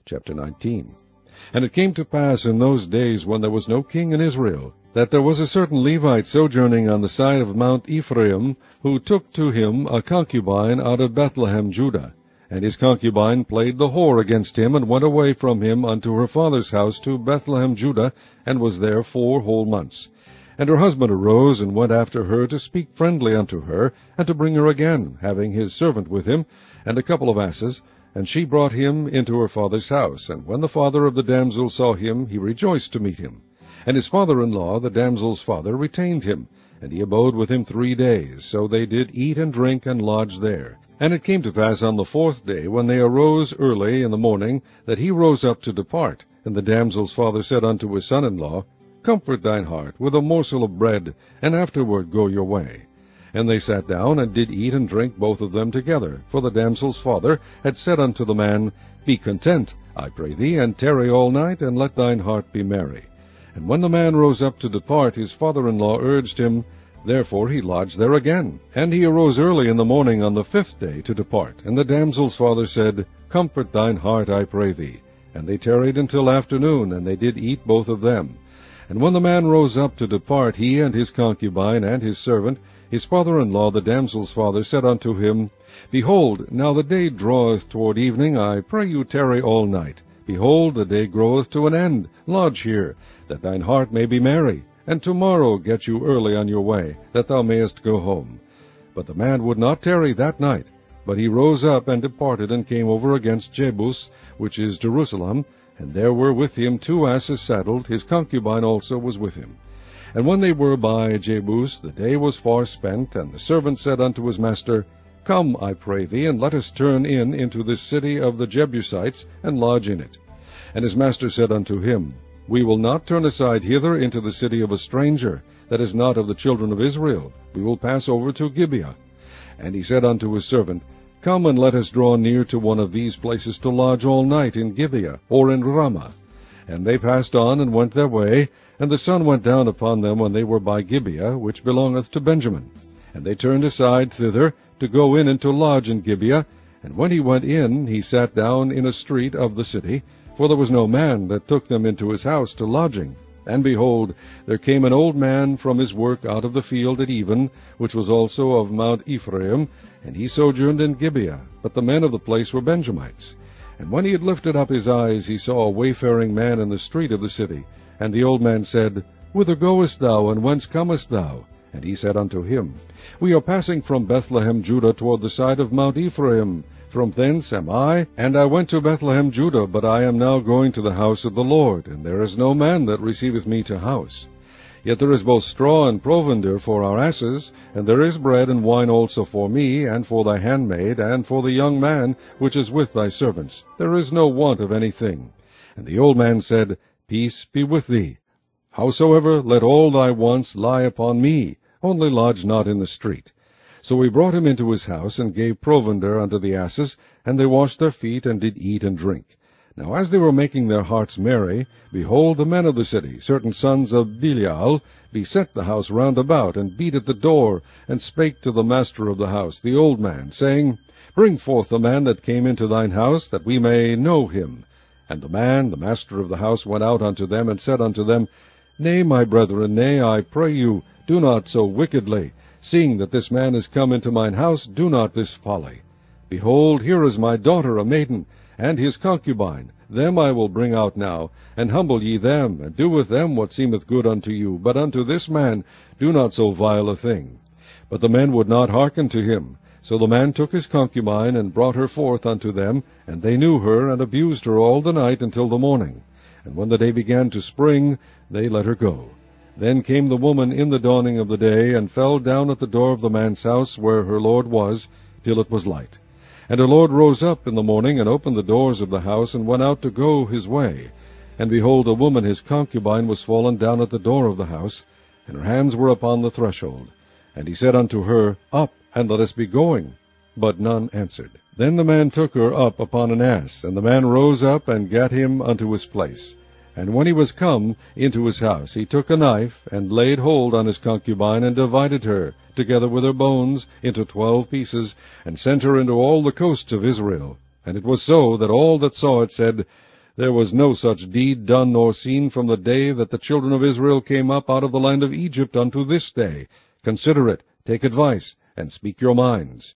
Chapter 19. And it came to pass in those days, when there was no king in Israel, that there was a certain Levite sojourning on the side of Mount Ephraim, who took to him a concubine out of Bethlehemjudah. And his concubine played the whore against him, and went away from him unto her father's house to Bethlehemjudah, and was there 4 whole months. And her husband arose, and went after her to speak friendly unto her, and to bring her again, having his servant with him, and a couple of asses. And she brought him into her father's house. And when the father of the damsel saw him, he rejoiced to meet him. And his father-in-law, the damsel's father, retained him, and he abode with him 3 days. So they did eat and drink, and lodge there. And it came to pass on the 4th day, when they arose early in the morning, that he rose up to depart. And the damsel's father said unto his son-in-law, Comfort thine heart with a morsel of bread, and afterward go your way. And they sat down, and did eat and drink both of them together. For the damsel's father had said unto the man, Be content, I pray thee, and tarry all night, and let thine heart be merry. And when the man rose up to depart, his father-in-law urged him. Therefore he lodged there again. And he arose early in the morning on the 5th day to depart. And the damsel's father said, Comfort thine heart, I pray thee. And they tarried until afternoon, and they did eat both of them. And when the man rose up to depart, he and his concubine and his servant, his father-in-law, the damsel's father, said unto him, Behold, now the day draweth toward evening, I pray you tarry all night. Behold, the day groweth to an end. Lodge here, that thine heart may be merry. And tomorrow get you early on your way, that thou mayest go home. But the man would not tarry that night. But he rose up and departed, and came over against Jebus, which is Jerusalem. And there were with him 2 asses saddled. His concubine also was with him. And when they were by Jebus, the day was far spent, and the servant said unto his master, Come, I pray thee, and let us turn in into this city of the Jebusites, and lodge in it. And his master said unto him, We will not turn aside hither into the city of a stranger, that is not of the children of Israel. We will pass over to Gibeah. And he said unto his servant, Come, and let us draw near to one of these places to lodge all night in Gibeah, or in Ramah. And they passed on, and went their way. And the sun went down upon them when they were by Gibeah, which belongeth to Benjamin. And they turned aside thither, to go in and to lodge in Gibeah. And when he went in, he sat down in a street of the city, for there was no man that took them into his house to lodging. And behold, there came an old man from his work out of the field at even, which was also of Mount Ephraim, and he sojourned in Gibeah. But the men of the place were Benjamites. And when he had lifted up his eyes, he saw a wayfaring man in the street of the city. And the old man said, Whither goest thou, and whence comest thou? And he said unto him, We are passing from Bethlehemjudah toward the side of Mount Ephraim. From thence am I, and I went to Bethlehemjudah, but I am now going to the house of the Lord, and there is no man that receiveth me to house. Yet there is both straw and provender for our asses, and there is bread and wine also for me, and for thy handmaid, and for the young man which is with thy servants. There is no want of anything. And the old man said, Peace be with thee. Howsoever, let all thy wants lie upon me, only lodge not in the street. So we brought him into his house, and gave provender unto the asses, and they washed their feet, and did eat and drink. Now as they were making their hearts merry, behold, the men of the city, certain sons of Belial, beset the house round about, and beat at the door, and spake to the master of the house, the old man, saying, Bring forth the man that came into thine house, that we may know him. And the man, the master of the house, went out unto them, and said unto them, Nay, my brethren, nay, I pray you, do not so wickedly. Seeing that this man is come into mine house, do not this folly. Behold, here is my daughter, a maiden, and his concubine. Them I will bring out now, and humble ye them, and do with them what seemeth good unto you. But unto this man do not so vile a thing. But the men would not hearken to him. So the man took his concubine, and brought her forth unto them, and they knew her, and abused her all the night until the morning. And when the day began to spring, they let her go. Then came the woman in the dawning of the day, and fell down at the door of the man's house where her lord was, till it was light. And her lord rose up in the morning, and opened the doors of the house, and went out to go his way. And behold, the woman his concubine was fallen down at the door of the house, and her hands were upon the threshold. And he said unto her, Up, and let us be going. But none answered. Then the man took her up upon an ass, and the man rose up, and gat him unto his place. And when he was come into his house, he took a knife, and laid hold on his concubine, and divided her, together with her bones, into 12 pieces, and sent her into all the coasts of Israel. And it was so that all that saw it said, There was no such deed done nor seen from the day that the children of Israel came up out of the land of Egypt unto this day. Consider it, take advice, and speak your minds.